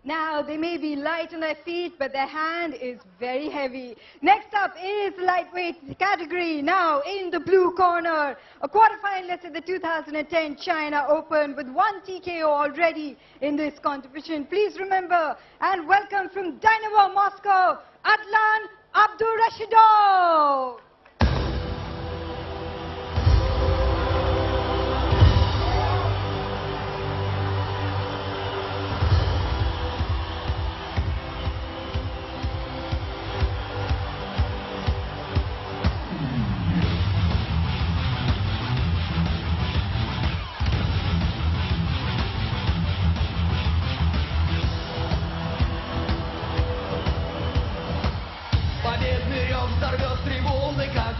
Now, they may be light on their feet, but their hand is very heavy. Next up is the lightweight category. Now, in the blue corner, a quarterfinalist at the 2010 China Open with 1 TKO already in this competition. Please remember and welcome from Dynamo Moscow, Adlan Abdurashidov.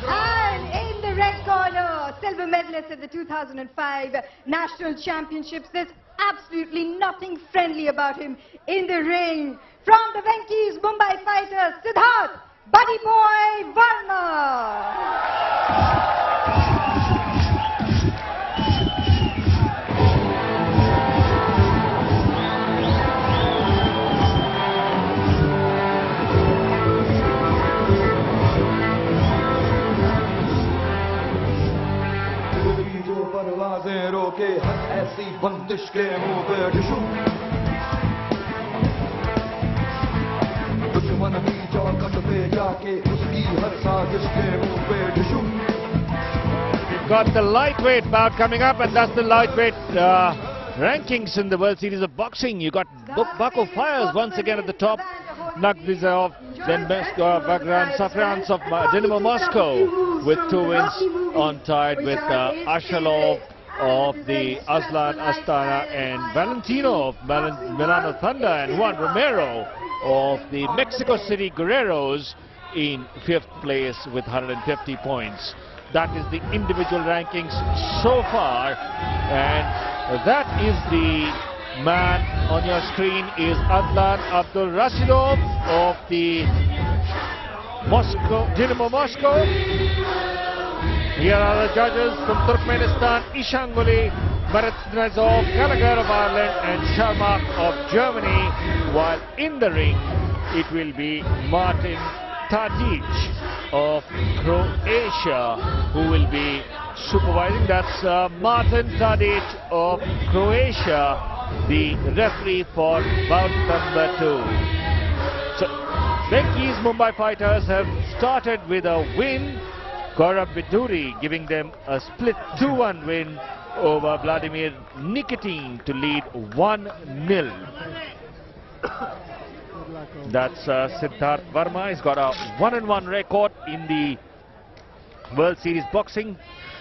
And in the red corner, silver medalist at the 2005 National Championships. There's absolutely nothing friendly about him in the ring. From the Venki's Mumbai fighters, Siddharth Buddy Boy Varma. ऐसी बंदिश के मुंह पे डिशू दुश्मन भी चौखट पे जाके उसकी हर साजिश के मुंह पे डिशू. We've got the lightweight bout coming up, and that's the lightweight rankings in the World Series of Boxing. You got Bucko Fires once again at the top. Nagdizov, then Bagran Safrans of Dynamo Moscow with 2 wins on tied with Ashalov of the Aslan Astana and Valentino of Milano Thunder and Juan Romero of the Mexico City Guerreros in 5th place with 150 points. That is the individual rankings so far, and that is the man on your screen is Adlan Abdurashidov of the Dynamo Moscow. Here are the judges from Turkmenistan: Ishanguli, Baratnazov, Gallagher of Ireland and Sharmak of Germany, while in the ring it will be Martin Tadic of Croatia who will be supervising. That's Martin Tadic of Croatia, the referee for bout number 2. So, Venki's Mumbai fighters have started with a win. Gaurav Biduri giving them a split 2-1 win over Vladimir Nikitin to lead 1-0. That's Siddharth Varma. He's got a 1-1 record in the World Series Boxing.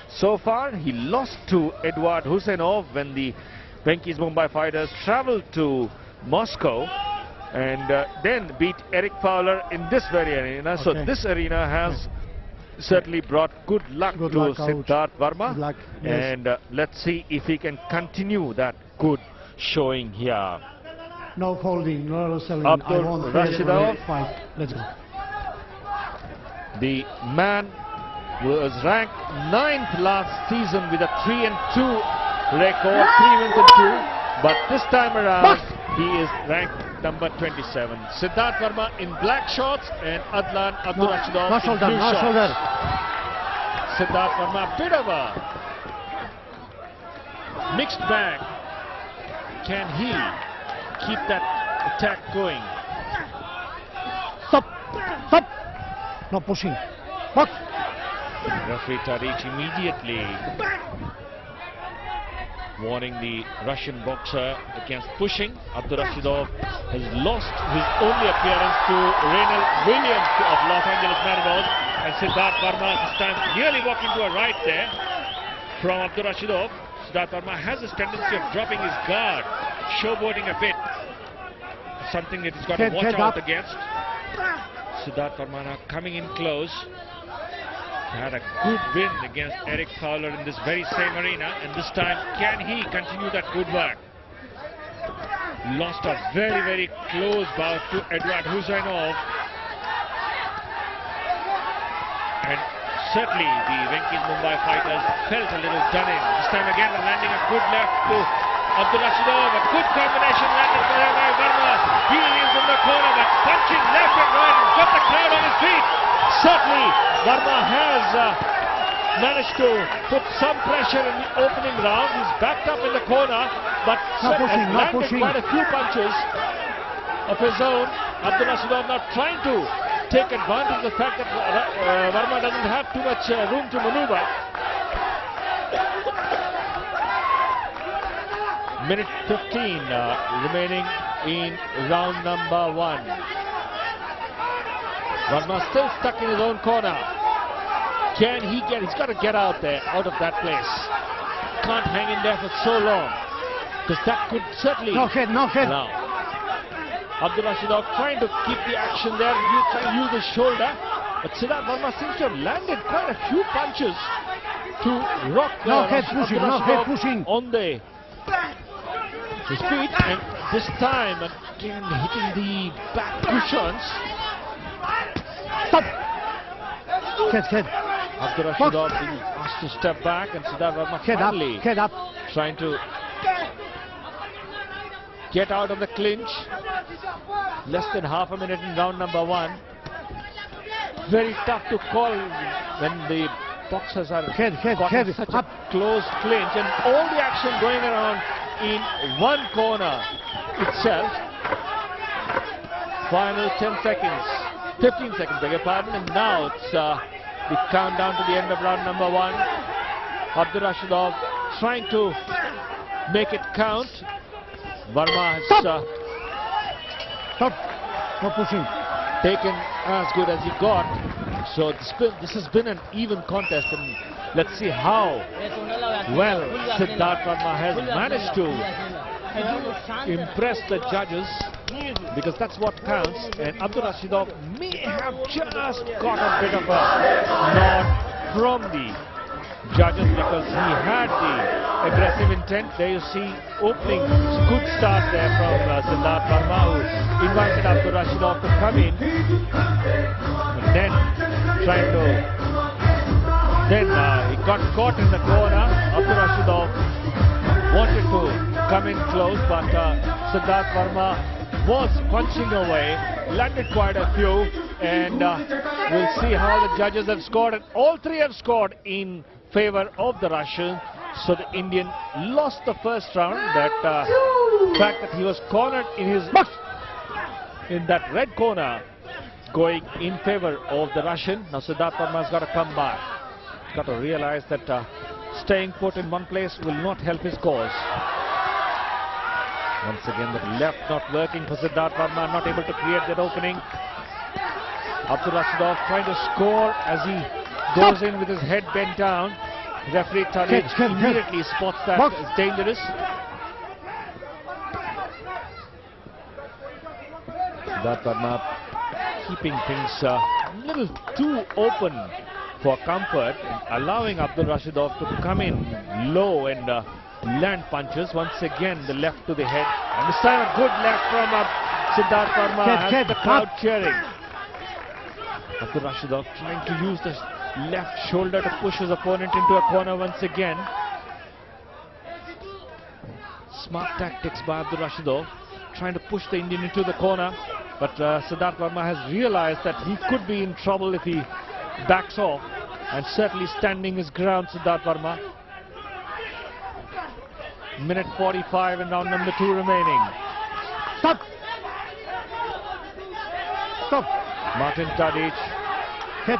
So far, he lost to Edward Husenov when the Venki's Mumbai fighters traveled to Moscow, and then beat Eric Fowler in this very arena. Okay. So this arena has certainly brought good luck to Siddharth Varma, yes. And let's see if he can continue that good showing here. No folding, no selling. Abdurashidov, let's go. The man who was ranked 9th last season with a 3-2 record, 3 wins and 2, but this time around he is ranked number 27. Siddharth Varma in black shorts and Adlan Abdurashidov in blue shorts. Siddharth Varma, bit of a mixed bag. Can he keep that attack going? Stop! Stop! No pushing. Box! Referee Tadic immediately warning the Russian boxer against pushing. Abdurashidov has lost his only appearance to Reynal Williams of Los Angeles Mariners, and Siddharth Varma this time nearly walking to a right there from Abdurashidov. Siddharth Varma has this tendency of dropping his guard, showboating a bit, something that he's got to watch out against. Siddharth Varma now coming in close. Had a good win against Eric Fowler in this very same arena, and this time can he continue that good work? Lost a very, very close bout to Edward Husenov, and certainly the Venki's Mumbai fighters felt a little done in. This time again landing a good left to Abdurashidov, a good combination landed by Varma. certainly Varma has managed to put some pressure in the opening round. He's backed up in the corner, but Not pushing, has not landed pushing. quite a few punches of his own. Abdurashidov now trying to take advantage of the fact that Varma doesn't have too much room to maneuver. Minute 15 remaining in round number 1. Varma still stuck in his own corner. Can he get? He's got to get out there, out of that place. Can't hang in there for so long, because that could certainly. No head, no head. Now, Abdurashidov trying to keep the action there. Trying to use his shoulder, but Siddharth Varma seems to have landed quite a few punches to rock No head pushing, no head Abdurashidov pushing. on his feet, and this time again hitting the back cushions. Stop. Head. Abdurashidov being asked to step back, and Siddharth Varma finally Head up. trying to get out of the clinch. Less than half a minute in round number 1. Very tough to call when the boxers are Head, such up. a close clinch, and all the action going around in one corner itself. Final 10 seconds, 15 seconds, beg your pardon, and now it's the countdown to the end of round number 1. Abdurashidov trying to make it count. Varma has Stop. No pushing. taken as good as he got. So this has been an even contest, and let's see how well Siddharth Varma has managed to impress the judges, because that's what counts. And Abdurashidov may have just got a bit of a nod from the judges, because he had the aggressive intent. There you see opening good start there from Siddharth Varma, who invited Abdurashidov to come in, and then trying to he got caught in the corner. Abdurashidov wanted to come in close, but Siddharth Varma was punching away, landed quite a few, and we'll see how the judges have scored, and all three have scored in favor of the Russian. So the Indian lost the first round. That fact that he was cornered in his box, in that red corner, going in favor of the Russian. Now Siddharth Varma has got to come back. Got to realize that staying put in one place will not help his cause. Once again, the left not working for Siddharth Varma, not able to create that opening. Abdurashidov trying to score as he goes in with his head bent down. Referee Tadic immediately spots that as dangerous. Siddharth Varma keeping things a little too open for comfort, allowing Abdurashidov to come in low and land punches. Once again, the left to the head, and this time a good left from Siddharth Varma, has the crowd cheering. Abdurashidov trying to use the left shoulder to push his opponent into a corner once again. Smart tactics by Abdurashidov, trying to push the Indian into the corner, but Siddharth Varma has realized that he could be in trouble if he backs off, and certainly standing his ground, Siddharth Varma. Minute 45 and round number 2 remaining. Stop. Martin Tadic, Head.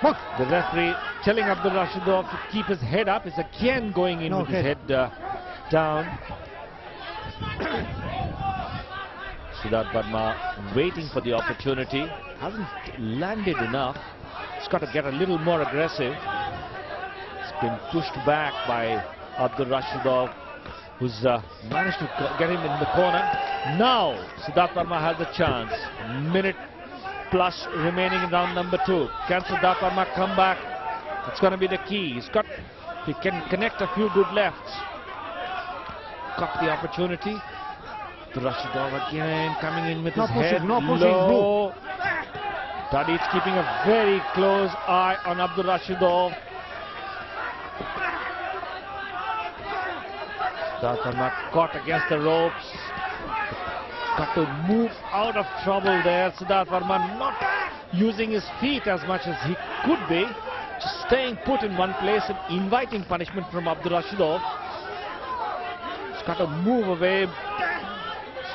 Box. the referee, telling Abdurashidov to keep his head up, is again going in with his head down. Siddharth Varma waiting for the opportunity, hasn't landed enough. He's got to get a little more aggressive. It's been pushed back by Abdurashidov, who's managed to get him in the corner. Now Siddharth Varma has a chance. Minute plus remaining in round number 2. Can Siddharth Varma come back? It's going to be the key. He can connect a few good lefts. Got the opportunity. Abdurashidov again coming in with his head low. Tadic keeping a very close eye on Abdurashidov. Siddharth Varma caught against the ropes. Got to move out of trouble there. Siddharth Varma not using his feet as much as he could be, just staying put in one place and inviting punishment from Abdurashidov. He's got to move away,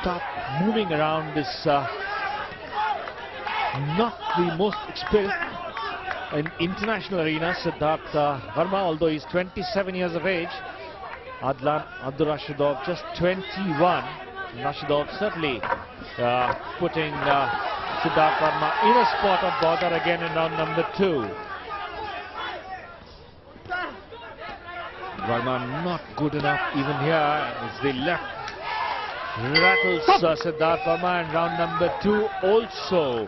start moving around this not the most experienced in international arena, Siddharth Varma, although he's 27 years of age. Adlan Abdurashidov just 21. Rashidov certainly putting Siddharth Varma in a spot of bother again in round number 2. Varma not good enough even here. It's the left rattles Siddharth Varma, and round number 2 also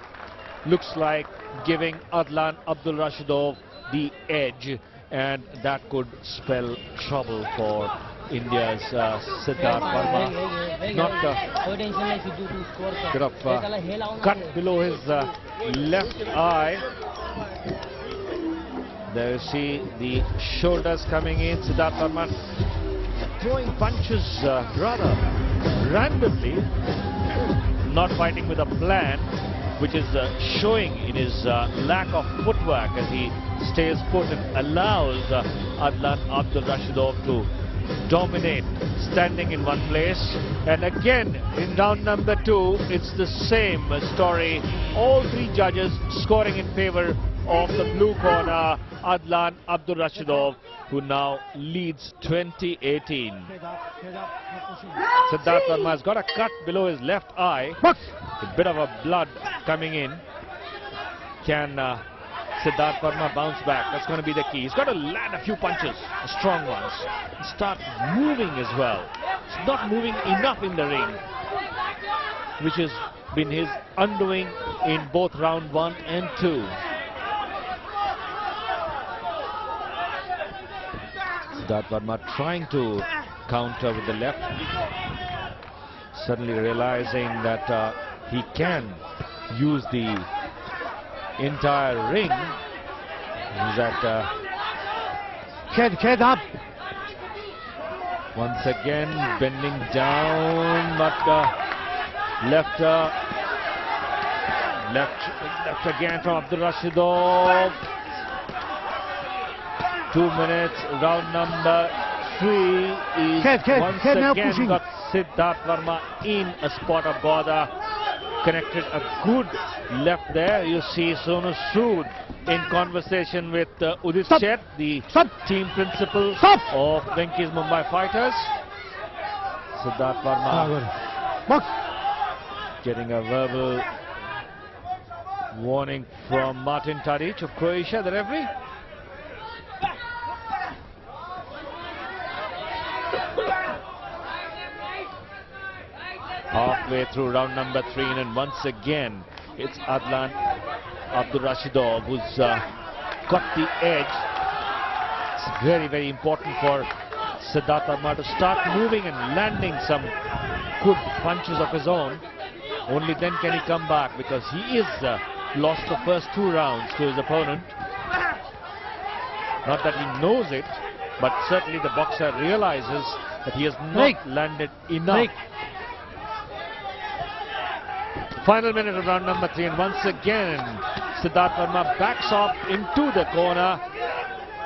looks like giving Adlan Abdurashidov the edge, and that could spell trouble for India's Siddharth Varma. Not bit of cut below his left eye. There you see the shoulders coming in. Siddharth Varma throwing punches rather randomly, not fighting with a plan, which is showing in his lack of footwork as he stays put and allows Adlan Abdurashidov to dominate, standing in one place. And again in round number 2, it's the same story. All 3 judges scoring in favor of the blue corner, Adlan Abdurashidov, who now leads 2018. Siddharth Varma has got a cut below his left eye. A bit of a blood coming in. Can Siddharth Varma bounce back? That's going to be the key. He's got to land a few punches, strong ones, and start moving as well. He's not moving enough in the ring, which has been his undoing in both round 1 and 2. Siddharth Varma trying to counter with the left, suddenly realizing that he can use the entire ring. He's at Head up. once again bending down, but left again from Abdurashidov. 2 minutes. Round number 3 is once again got Siddharth Varma in a spot of bother. Connected a good left there. You see Sonu Sood in conversation with Udit Chet, the team principal of Venky's Mumbai Fighters. Siddharth Varma getting a verbal warning from Martin Tadic of Croatia, the referee. Halfway through round number 3, and once again it's Adlan Abdurashidov who's got the edge. It's very, very important for Siddharth Varma to start moving and landing some good punches of his own. Only then can he come back, because he is lost the first 2 rounds to his opponent. Not that he knows it, but certainly the boxer realizes that he has not landed enough. Final minute of round number 3, and once again Siddharth Varma backs off into the corner,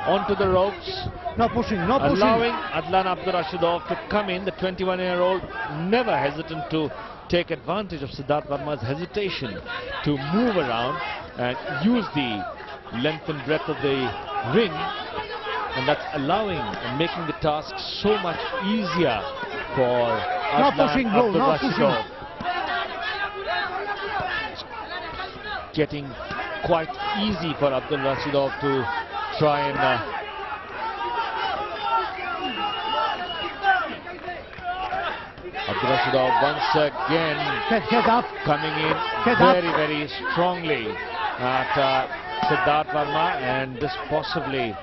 onto the ropes. No pushing. Allowing Adlan Abdurashidov to come in. The 21-year-old never hesitant to take advantage of Siddharth Varma's hesitation to move around and use the length and breadth of the ring, and that's allowing and making the task so much easier for Adlan Abdurashidov. Getting quite easy for Abdurashidov to try and Abdurashidov once again coming in very, very strongly at Siddharth Varma, and this possibly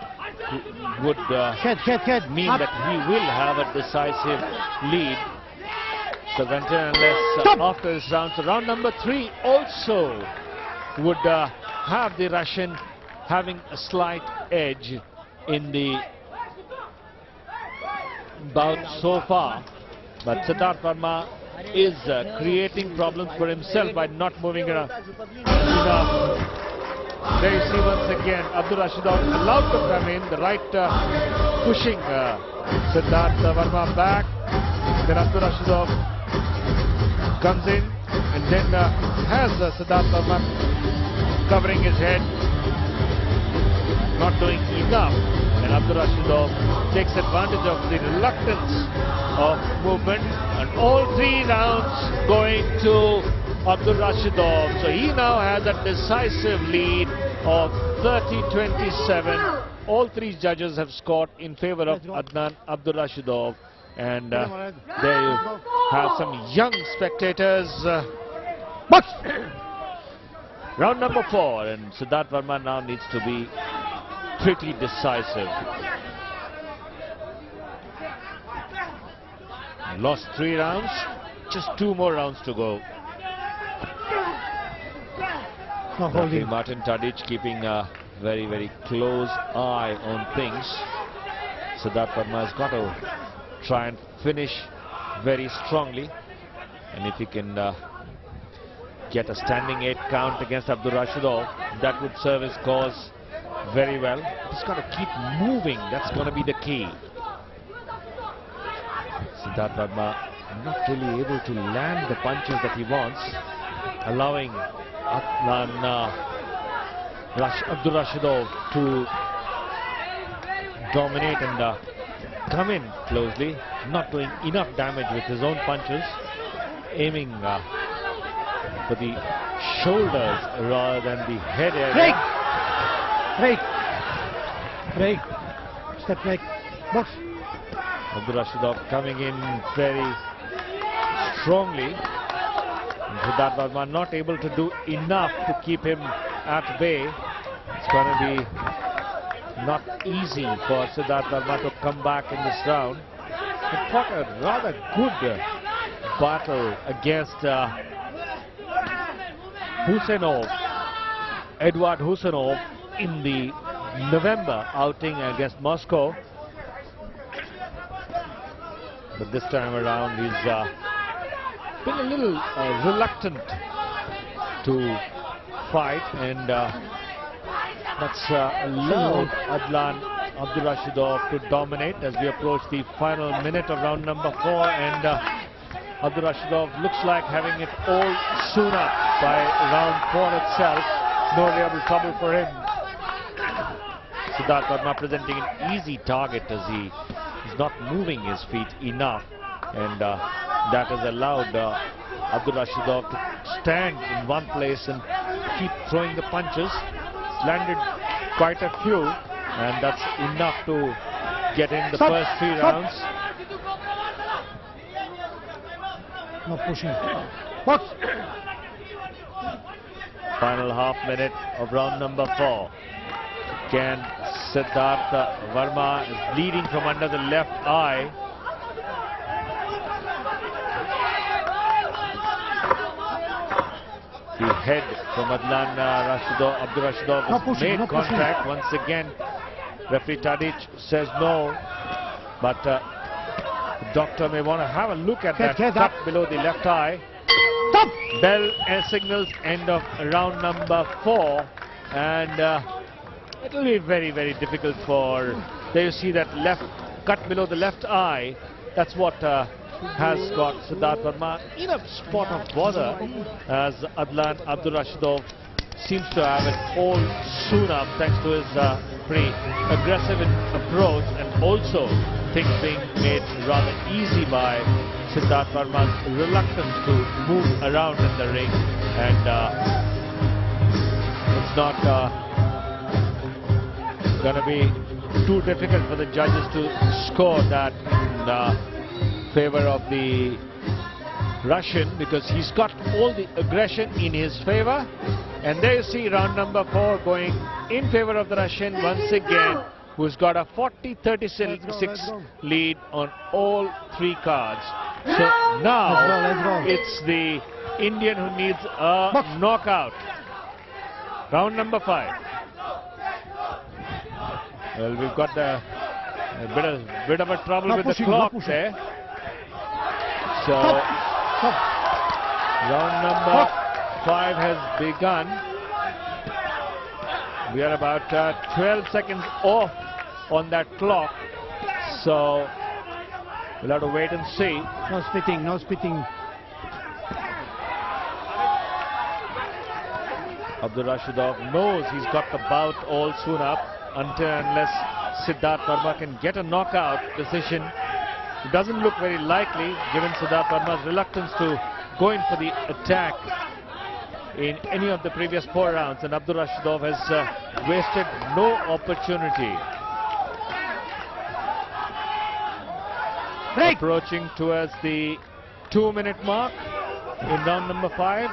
would mean that he will have a decisive lead. So unless after this round, so round number 3 also would have the Russian having a slight edge in the bout so far. But Siddharth Varma is creating problems for himself by not moving around enough. There you see once again Abdurashidov allowed to come in, the right pushing Siddhartha Varma back. Then Abdurashidov comes in and then has Siddhartha Varma covering his head, not doing enough, and Abdurashidov takes advantage of the reluctance of movement, and all 3 rounds going to Abdurashidov. So he now has a decisive lead of 30-27. All 3 judges have scored in favor of Adlan Abdurashidov, and there you have some young spectators. Box! Round number 4, and Siddhartha Varma now needs to be pretty decisive. Lost 3 rounds, just 2 more rounds to go. Martin Tadic keeping a very, very close eye on things. Siddhartha Varma has got to try and finish very strongly, and if he can get a standing 8 count against Abdurashidov, that would serve his cause very well. He's got to keep moving, that's going to be the key. Siddhartha Varma not really able to land the punches that he wants, allowing Adlan Abdurashidov to dominate and come in closely, not doing enough damage with his own punches, aiming for the shoulders rather than the head area. Break. Step break. Box. Abdurashidov coming in very strongly. Siddhartha Varma not able to do enough to keep him at bay. It's going to be not easy for Siddhartha Varma to come back in this round. He fought a rather good battle against Edward Husanov in the November outing against Moscow. But this time around he's been a little reluctant to fight, and that's allowed Adlan Abdurashidov to dominate as we approach the final minute of round number 4, and Abdurashidov looks like having it all sewn up by round 4 itself. No real trouble for him. Siddhartha Varma presenting an easy target as he is not moving his feet enough, and that has allowed Abdurashidov to stand in one place and keep throwing the punches. He's landed quite a few, and that's enough to get in the first 3 rounds. Not pushing. Box. Final half minute of round number 4. Again, Siddhartha Varma is bleeding from under the left eye. The head from Adlan Abdurashidov has made contact. Once again, referee Tadic says no, but the doctor may want to have a look at that cut below the left eye. Stop! Bell signals end of round number 4, and it will be very, very difficult for... There you see that left cut below the left eye. That's what has got Siddhartha Varma in a spot of bother, as Adlan Abdurashidov seems to have it all sewn up thanks to his pretty aggressive approach, and also things being made rather easy by Siddhartha Varma's reluctance to move around in the ring, and it's not going to be too difficult for the judges to score that in favor of the Russian, because he's got all the aggression in his favor. And there you see round number 4 going in favor of the Russian once again, who's got a 40-36 lead on all 3 cards. So now it's the Indian who needs a knockout. Round number 5. Well, we've got a bit of a trouble with the clock there. So Round number 5 has begun. We are about 12 seconds off on that clock. So we'll have to wait and see. No spitting, no spitting. Abdurashidov knows he's got the bout all soon up until unless Siddharth Varma can get a knockout decision. It doesn't look very likely given Siddharth Varma's reluctance to go in for the attack in any of the previous 4 rounds, and Abdurashidov has wasted no opportunity. Break. Approaching towards the 2-minute mark in round number 5.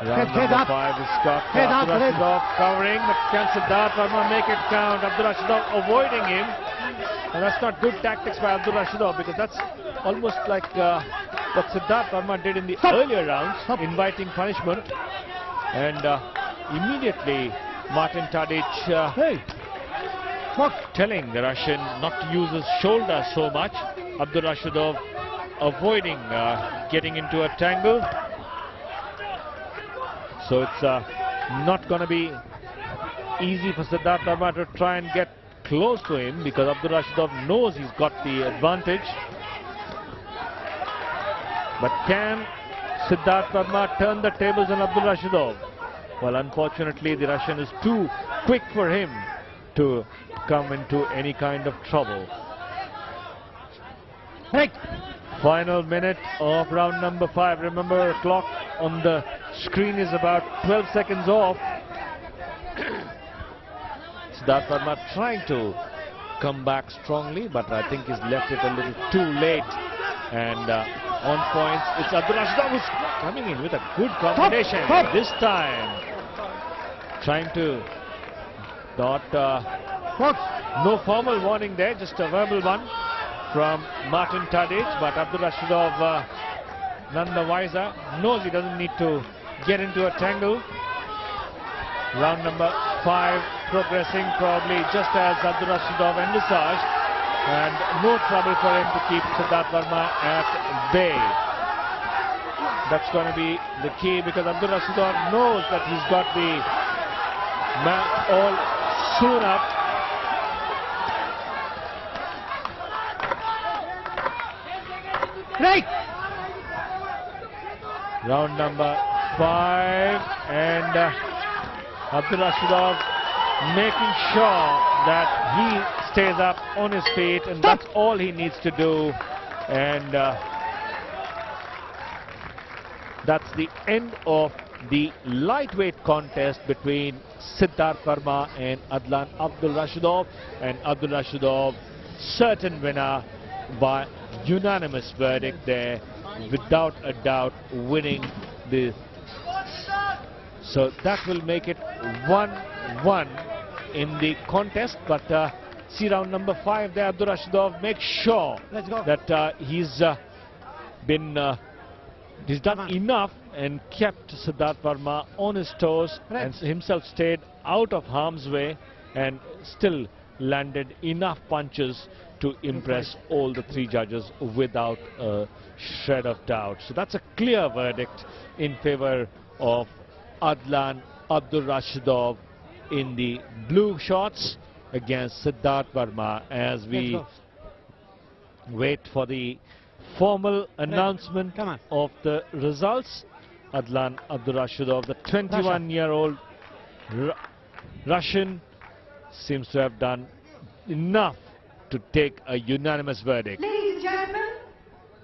Round number 5 is got Abdurashidov covering, but can Siddharth Varma make it count? Abdurashidov avoiding him, and that's not good tactics by Abdurashidov, because that's almost like what Siddharth Varma did in the earlier rounds, inviting punishment. And immediately Martin Tadic telling the Russian not to use his shoulder so much. Abdurashidov avoiding getting into a tangle. So it's not going to be easy for Siddharth Varma to try and get close to him, because Abdurashidov knows he's got the advantage. But can Siddharth Varma turn the tables on Abdurashidov? Well, unfortunately, the Russian is too quick for him to come into any kind of trouble. Final minute of round number 5. Remember, the clock on the screen is about 12 seconds off. Siddharth Varma trying to come back strongly, but I think he's left it a little too late. And on points, it's Abdurashidov who's coming in with a good combination. This time trying to no formal warning there, just a verbal one from Martin Tadic, but Abdurashidov none the wiser, knows he doesn't need to get into a tangle. Round number 5 progressing probably just as Abdurashidov envisaged, and no trouble for him to keep Siddharth Varma at bay. That's going to be the key, because Abdurashidov knows that he's got the match all soon up. Break. Round number 5, and Abdurashidov making sure that he stays up on his feet, and that's all he needs to do. And that's the end of the lightweight contest between Siddharth Varma and Adlan Abdurashidov, and Abdurashidov certain winner by unanimous verdict there, without a doubt winning the. So that will make it 1-1 in the contest. But see round number 5 there, Abdurashidov makes sure that he's done enough and kept Siddharth Varma on his toes, and himself stayed out of harm's way, and still landed enough punches to impress all the 3 judges without a shred of doubt. So that's a clear verdict in favor of Adlan Abdurashidov in the blue shorts against Siddharth Varma, as we wait for the formal announcement of the results. Adlan Abdurashidov, the 21-year-old Russian, seems to have done enough to take a unanimous verdict. Ladies and gentlemen,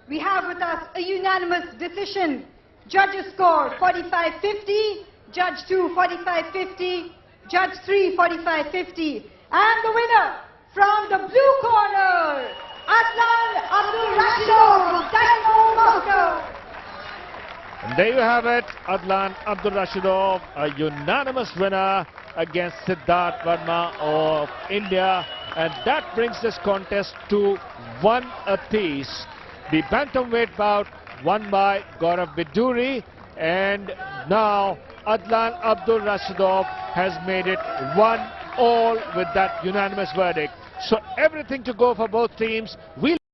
we have with us a unanimous decision. Judges score 45-50, Judge 2 45-50, Judge 3 45-50, and the winner from the blue corner, Adlan Abdurashidov of Dynamo Moscow. And there you have it, Adlan Abdurashidov, a unanimous winner against Siddharth Varma of India, and that brings this contest to 1 apiece. The bantamweight bout won by Gaurav Biduri, and now Adlan Abdurashidov has made it 1-1 with that unanimous verdict. So everything to go for both teams. We'll